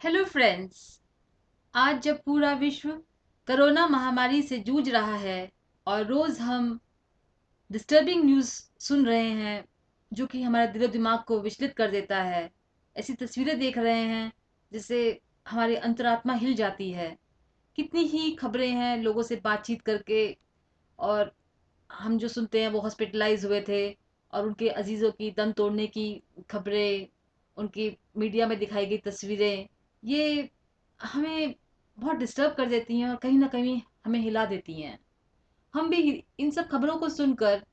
Hello friends. आज जब पूरा विश्व कोरोना महामारी से जूझ रहा है और रोज हम डिस्टर्बिंग न्यूज़ सुन रहे हैं जो कि हमारे दिलो दिमाग को विचलित कर देता है, ऐसी तस्वीरें देख रहे हैं जिससे हमारी अंतरात्मा हिल जाती है। कितनी ही खबरें हैं लोगों से बातचीत करके, और हम जो सुनते हैं वो हॉस्पिटलाइज हुए थे और उनके अजीज़ों की दम तोड़ने की खबरें, उनकी मीडिया में दिखाई गई तस्वीरें, ये हमें बहुत डिस्टर्ब कर देती हैं और कहीं ना कहीं हमें हिला देती हैं। हम भी इन सब खबरों को सुनकर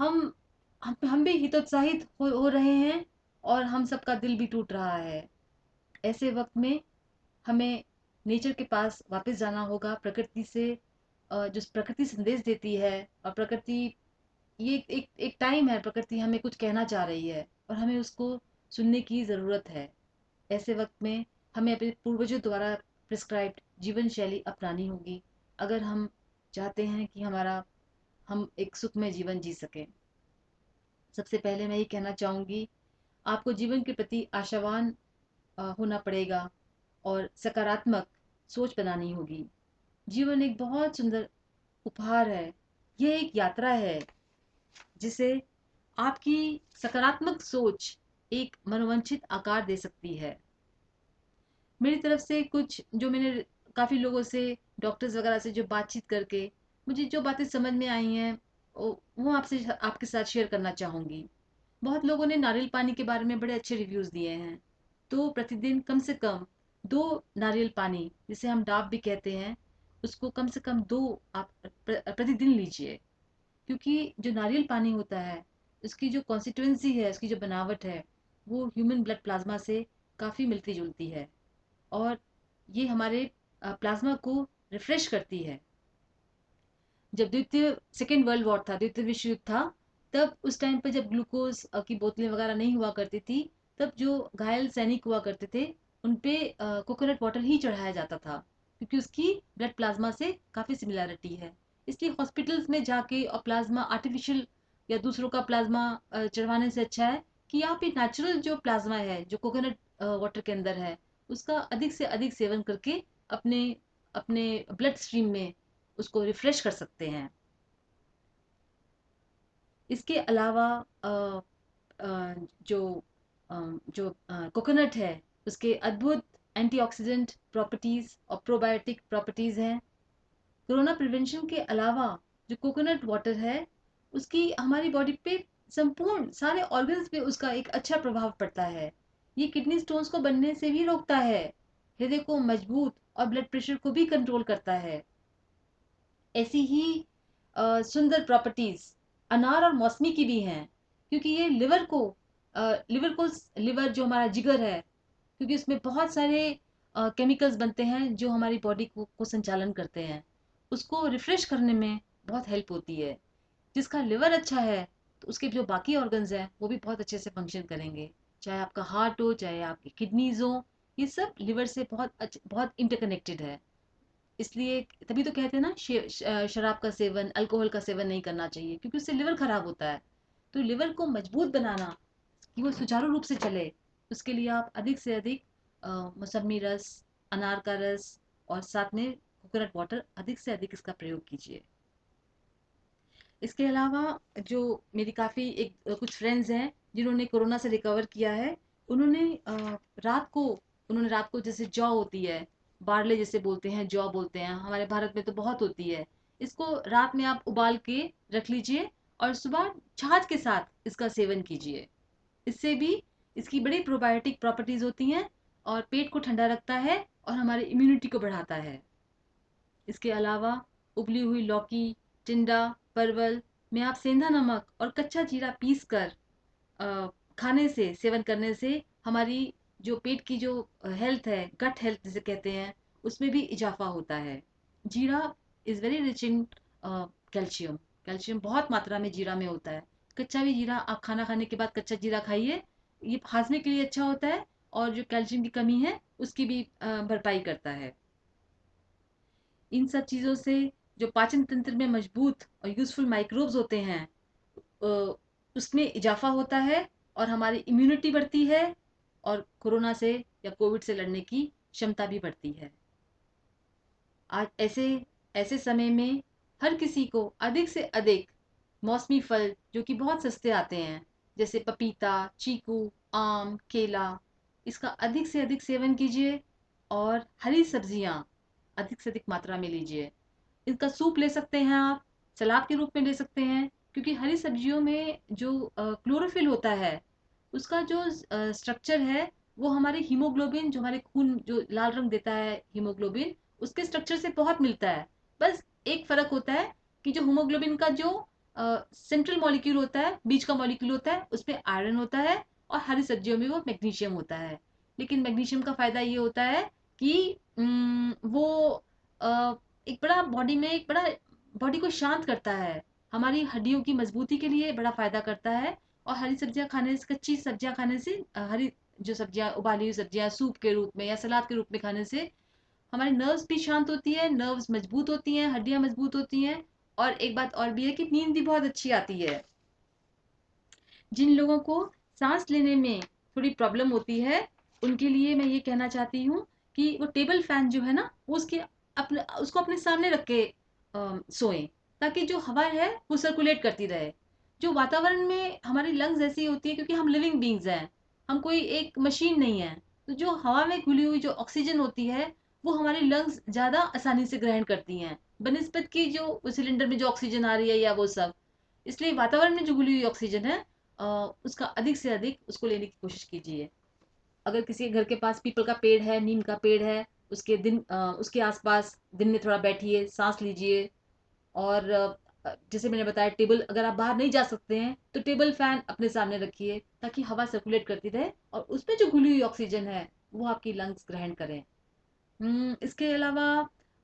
हम हम भी हितोत्साहित हो रहे हैं और हम सबका दिल भी टूट रहा है। ऐसे वक्त में हमें नेचर के पास वापस जाना होगा, प्रकृति से। जो प्रकृति संदेश देती है, और प्रकृति, ये एक टाइम है, प्रकृति हमें कुछ कहना चाह रही है और हमें उसको सुनने की ज़रूरत है। ऐसे वक्त में हमें अपने पूर्वजों द्वारा प्रिस्क्राइब्ड जीवन शैली अपनानी होगी, अगर हम चाहते हैं कि हम एक सुखमय जीवन जी सकें। सबसे पहले मैं ये कहना चाहूँगी, आपको जीवन के प्रति आशावान होना पड़ेगा और सकारात्मक सोच बनानी होगी। जीवन एक बहुत सुंदर उपहार है। यह एक यात्रा है जिसे आपकी सकारात्मक सोच एक मनोवांछित आकार दे सकती है। मेरी तरफ से कुछ जो मैंने काफ़ी लोगों से, डॉक्टर्स वगैरह से जो बातचीत करके मुझे जो बातें समझ में आई हैं, वो आपसे आपके साथ शेयर करना चाहूँगी। बहुत लोगों ने नारियल पानी के बारे में बड़े अच्छे रिव्यूज़ दिए हैं। तो प्रतिदिन कम से कम 2 नारियल पानी, जिसे हम डाब भी कहते हैं, उसको कम से कम 2 आप प्रतिदिन लीजिए। क्योंकि जो नारियल पानी होता है, उसकी जो कॉन्स्टिट्यूएंसी है, उसकी जो बनावट है, वो ह्यूमन ब्लड प्लाज्मा से काफ़ी मिलती जुलती है। और ये हमारे प्लाज्मा को रिफ्रेश करती है। जब सेकेंड वर्ल्ड वॉर था, द्वितीय विश्व युद्ध था, तब उस टाइम पर जब ग्लूकोज की बोतलें वगैरह नहीं हुआ करती थी, तब जो घायल सैनिक हुआ करते थे, उन पे कोकोनट वाटर ही चढ़ाया जाता था, क्योंकि उसकी ब्लड प्लाज्मा से काफ़ी सिमिलैरिटी है। इसलिए हॉस्पिटल्स में जाके और प्लाज्मा आर्टिफिशियल या दूसरों का प्लाज्मा चढ़वाने से अच्छा है कि आप ये नेचुरल जो प्लाज्मा है, जो कोकोनट वाटर के अंदर है, उसका अधिक से अधिक सेवन करके अपने अपने ब्लड स्ट्रीम में उसको रिफ्रेश कर सकते हैं। इसके अलावा जो जो कोकोनट है, उसके अद्भुत एंटीऑक्सीडेंट प्रॉपर्टीज और प्रोबायोटिक प्रॉपर्टीज हैं। कोरोना प्रिवेंशन के अलावा जो कोकोनट वाटर है, उसकी हमारी बॉडी पे संपूर्ण सारे ऑर्गन्स पे उसका एक अच्छा प्रभाव पड़ता है। ये किडनी स्टोन्स को बनने से भी रोकता है, हृदय को मजबूत और ब्लड प्रेशर को भी कंट्रोल करता है। ऐसी ही सुंदर प्रॉपर्टीज अनार और मौसमी की भी हैं, क्योंकि ये लिवर जो हमारा जिगर है, क्योंकि उसमें बहुत सारे केमिकल्स बनते हैं जो हमारी बॉडी को संचालन करते हैं, उसको रिफ्रेश करने में बहुत हेल्प होती है। जिसका लिवर अच्छा है, तो उसके जो बाकी ऑर्गन्स हैं वो भी बहुत अच्छे से फंक्शन करेंगे। चाहे आपका हार्ट हो, चाहे आपकी किडनीज हो, ये सब लिवर से बहुत इंटरकनेक्टेड है। इसलिए तभी तो कहते हैं ना, शराब का सेवन, अल्कोहल का सेवन नहीं करना चाहिए, क्योंकि उससे लिवर खराब होता है। तो लिवर को मजबूत बनाना, कि वो सुचारू रूप से चले, उसके लिए आप अधिक से अधिक मौसमी रस, अनार का रस और साथ में कोकोनट वाटर अधिक से अधिक इसका प्रयोग कीजिए। इसके अलावा जो मेरी काफ़ी कुछ फ्रेंड्स हैं जिन्होंने कोरोना से रिकवर किया है, उन्होंने रात को उन्होंने रात को, जैसे जौ होती है, बारले जिसे बोलते हैं, जौ बोलते हैं, हमारे भारत में तो बहुत होती है, इसको रात में आप उबाल के रख लीजिए और सुबह छाछ के साथ इसका सेवन कीजिए। इससे भी इसकी बड़ी प्रोबायोटिक प्रॉपर्टीज होती हैं और पेट को ठंडा रखता है और हमारी इम्यूनिटी को बढ़ाता है। इसके अलावा उबली हुई लौकी, टिंडा, परवल में आप सेंधा नमक और कच्चा जीरा पीस कर खाने से, सेवन करने से हमारी जो पेट की जो हेल्थ है, गट हेल्थ जिसे कहते हैं, उसमें भी इजाफा होता है। जीरा is very rich in calcium. Calcium बहुत मात्रा में जीरा में होता है। कच्चा भी जीरा, आप खाना खाने के बाद कच्चा जीरा खाइए, ये हाजमे के लिए अच्छा होता है और जो कैल्शियम की कमी है उसकी भी भरपाई करता है। इन सब चीज़ों से जो पाचन तंत्र में मजबूत और यूज़फुल माइक्रोब्स होते हैं, उसमें इजाफा होता है और हमारी इम्यूनिटी बढ़ती है और कोरोना से या कोविड से लड़ने की क्षमता भी बढ़ती है। आज ऐसे ऐसे समय में हर किसी को अधिक से अधिक मौसमी फल जो कि बहुत सस्ते आते हैं, जैसे पपीता, चीकू, आम, केला, इसका अधिक से अधिक सेवन कीजिए। और हरी सब्जियां अधिक से अधिक मात्रा में लीजिए। इसका सूप ले सकते हैं आप, सलाद के रूप में ले सकते हैं, क्योंकि हरी सब्जियों में जो क्लोरोफिल होता है, उसका जो स्ट्रक्चर है, वो हमारे हीमोग्लोबिन, जो हमारे खून जो लाल रंग देता है हीमोग्लोबिन, उसके स्ट्रक्चर से बहुत मिलता है। बस एक फर्क होता है कि जो हीमोग्लोबिन का जो सेंट्रल मॉलिक्यूल होता है, बीच का मॉलिक्यूल होता है, उसमें आयरन होता है, और हरी सब्जियों में वो मैग्नीशियम होता है। लेकिन मैग्नीशियम का फायदा ये होता है कि वो अ, एक बड़ा बॉडी में एक बड़ा बॉडी को शांत करता है, हमारी हड्डियों की मजबूती के लिए बड़ा फायदा करता है। और हरी सब्जियां खाने से, कच्ची सब्जियां खाने से, हरी जो सब्जियां, उबाली हुई सब्जियां सूप के रूप में या सलाद के रूप में खाने से हमारी नर्व्स भी शांत होती है, नर्व्स मजबूत होती हैं, हड्डियां मजबूत होती हैं। और एक बात और भी है कि नींद भी बहुत अच्छी आती है। जिन लोगों को सांस लेने में थोड़ी प्रॉब्लम होती है, उनके लिए मैं ये कहना चाहती हूँ कि वो टेबल फैन जो है ना, वो उसके अपने उसको अपने सामने रख के सोएं, ताकि जो हवा है वो सर्कुलेट करती रहे। जो वातावरण में हमारी लंग्स ऐसी होती है, क्योंकि हम लिविंग बींग्स हैं, हम कोई एक मशीन नहीं है। तो जो हवा में घुली हुई जो ऑक्सीजन होती है, वो हमारी लंग्स ज़्यादा आसानी से ग्रहण करती हैं बनिस्बत की जो सिलेंडर में जो ऑक्सीजन आ रही है या वो सब। इसलिए वातावरण में जो घुली हुई ऑक्सीजन है, उसका अधिक से अधिक उसको लेने की कोशिश कीजिए। अगर किसी के घर के पास पीपल का पेड़ है, नीम का पेड़ है, उसके आसपास दिन में थोड़ा बैठिए, सांस लीजिए। और जैसे मैंने बताया, टेबल, अगर आप बाहर नहीं जा सकते हैं तो टेबल फैन अपने सामने रखिए, ताकि हवा सर्कुलेट करती रहे और उसमें जो घुली हुई ऑक्सीजन है वो आपकी लंग्स ग्रहण करें। इसके अलावा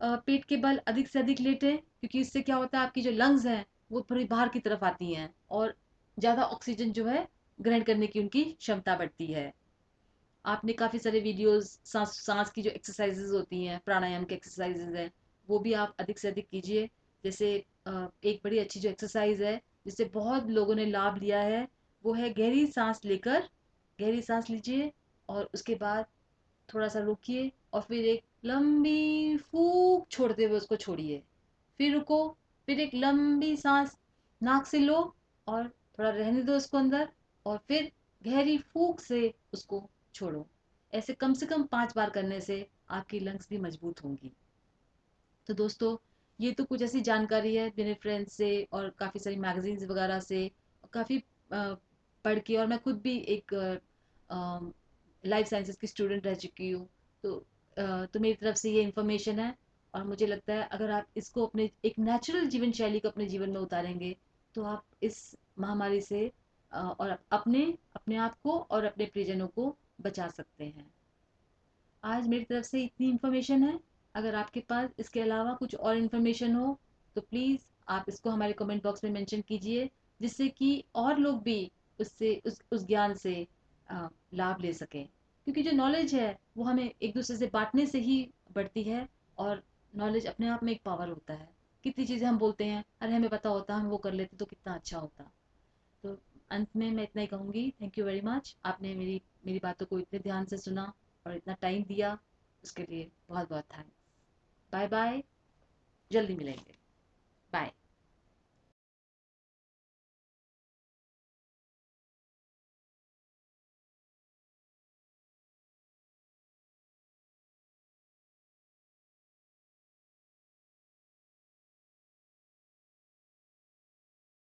पेट के बल अधिक से अधिक लेटें, क्योंकि इससे क्या होता है, आपकी जो लंग्स हैं वो थोड़ी बाहर की तरफ आती हैं, और ज़्यादा ऑक्सीजन जो है ग्रहण करने की उनकी क्षमता बढ़ती है। आपने काफ़ी सारे वीडियोस, सांस सांस की जो एक्सरसाइजेज होती हैं, प्राणायाम के एक्सरसाइजेज हैं, वो भी आप अधिक से अधिक कीजिए। जैसे एक बड़ी अच्छी जो एक्सरसाइज है, जिससे बहुत लोगों ने लाभ लिया है, वो है गहरी सांस लेकर, गहरी सांस लीजिए और उसके बाद थोड़ा सा रुकिए, और फिर एक लंबी फूंक छोड़ते हुए उसको छोड़िए। फिर रुको, फिर एक लंबी सांस नाक से लो और थोड़ा रहने दो उसको अंदर, और फिर गहरी फूंक से उसको छोड़ो। ऐसे कम से कम 5 बार करने से आपकी लंग्स भी मजबूत होंगी। तो दोस्तों, ये तो कुछ ऐसी जानकारी है मेरे फ्रेंड्स से और काफ़ी सारी मैगजीन्स वगैरह से, काफ़ी पढ़ के, और मैं खुद भी एक लाइफ साइंसेस की स्टूडेंट रह चुकी हूँ। तो तो मेरी तरफ से ये इन्फॉर्मेशन है। और मुझे लगता है अगर आप इसको अपने एक नेचुरल जीवन शैली को अपने जीवन में उतारेंगे, तो आप इस महामारी से और अपने अपने आप को और अपने प्रियजनों को बचा सकते हैं। आज मेरी तरफ से इतनी इन्फॉर्मेशन है। अगर आपके पास इसके अलावा कुछ और इन्फॉर्मेशन हो, तो प्लीज़ आप इसको हमारे कमेंट बॉक्स में मेंशन कीजिए, जिससे कि और लोग भी उससे उस ज्ञान से लाभ ले सकें। क्योंकि जो नॉलेज है वो हमें एक दूसरे से बांटने से ही बढ़ती है। और नॉलेज अपने आप में एक पावर होता है। कितनी चीज़ें हम बोलते हैं, अरे हमें पता होता, हम वो कर लेते तो कितना अच्छा होता। तो अंत में मैं इतना ही कहूँगी, थैंक यू वेरी मच। आपने मेरी मेरी बातों को इतने ध्यान से सुना और इतना टाइम दिया, उसके लिए बहुत बहुत थैंक्स। बाय बाय, जल्दी मिलेंगे। बाय।